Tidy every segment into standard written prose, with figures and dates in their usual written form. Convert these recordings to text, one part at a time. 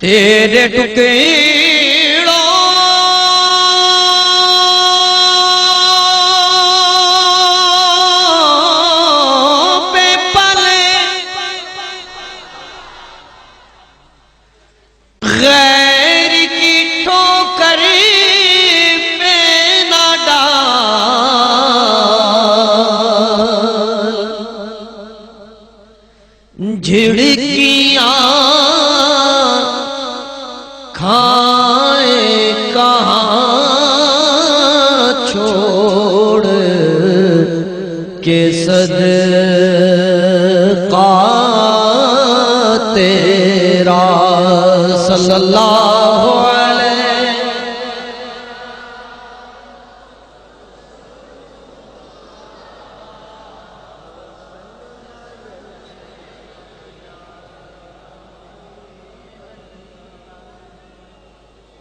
تیرے ٹکڑوں پہ پلے غیر کی ٹھوکر پہ نہ ڈال جھڑکیاں کھائے کہاں چھوڑ کے صدقہ تیرا صلی اللہ علیہ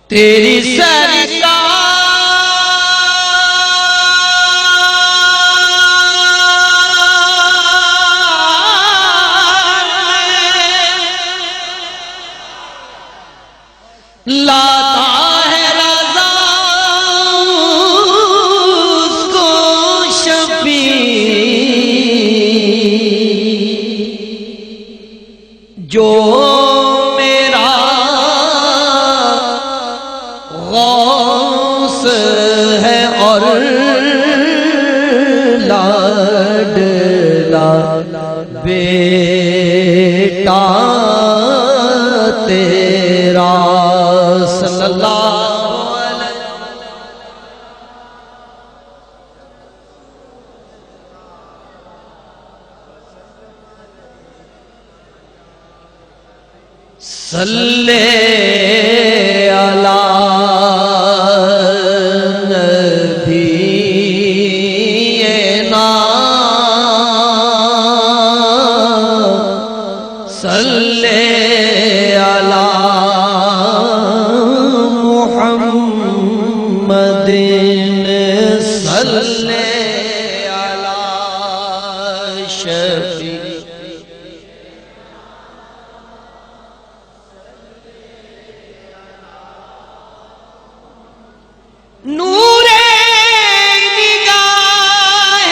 تیری سرکار لاتا ہے رضا اس کو شفیع جو میرا غوث ہے اور لاڈلا بیٹا تیرا صلی اللہ علیہ صلی نور نگاہ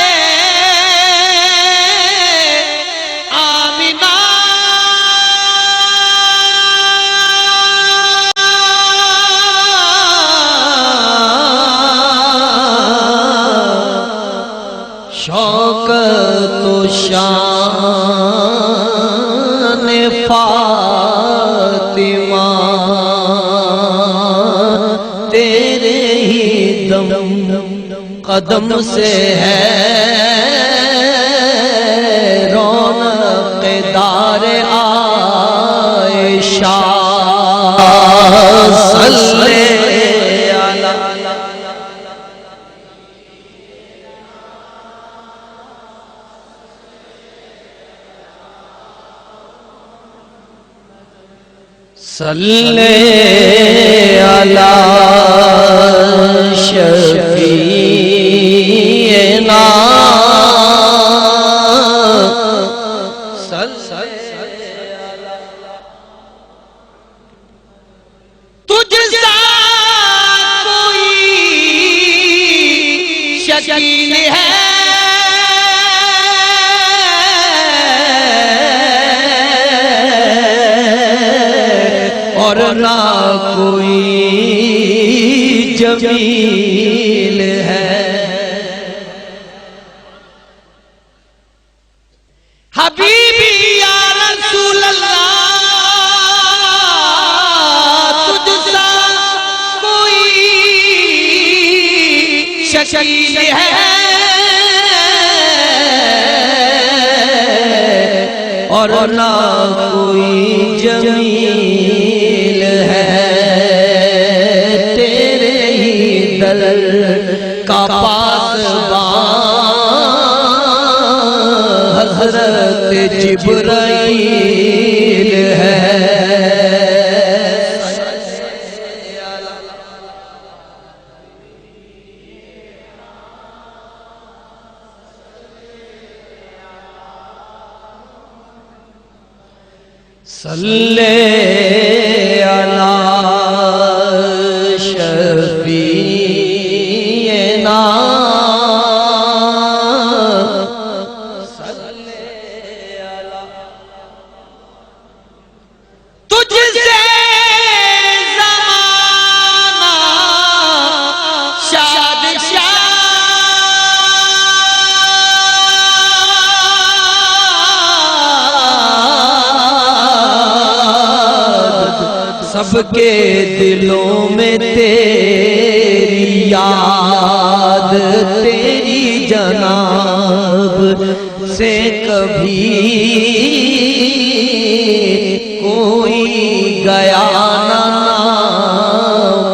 آمنہ شوکت و شان فاطمہ تیرے ہی دم قدم سے ہے رونق دار عائشہ صلی علی شفیعنا تجھ سا کوئی شکیل ہے اور نہ کوئی جمیل ہے حبیبی یا رسول اللہ تجھ سا کوئی شکیل ہے اور نہ کوئی جمیل ہے تیرے ہی در کا پاسبان حضرت جبرائیل ہے صلی علی شفیعنا تجھ سے زمانہ شاد سب کے دلوں میں تیری یاد، تیری جناب سے کبھی کوئی گیا نہ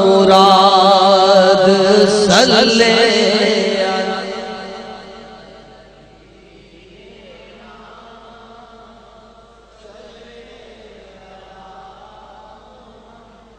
مراد۔ صلی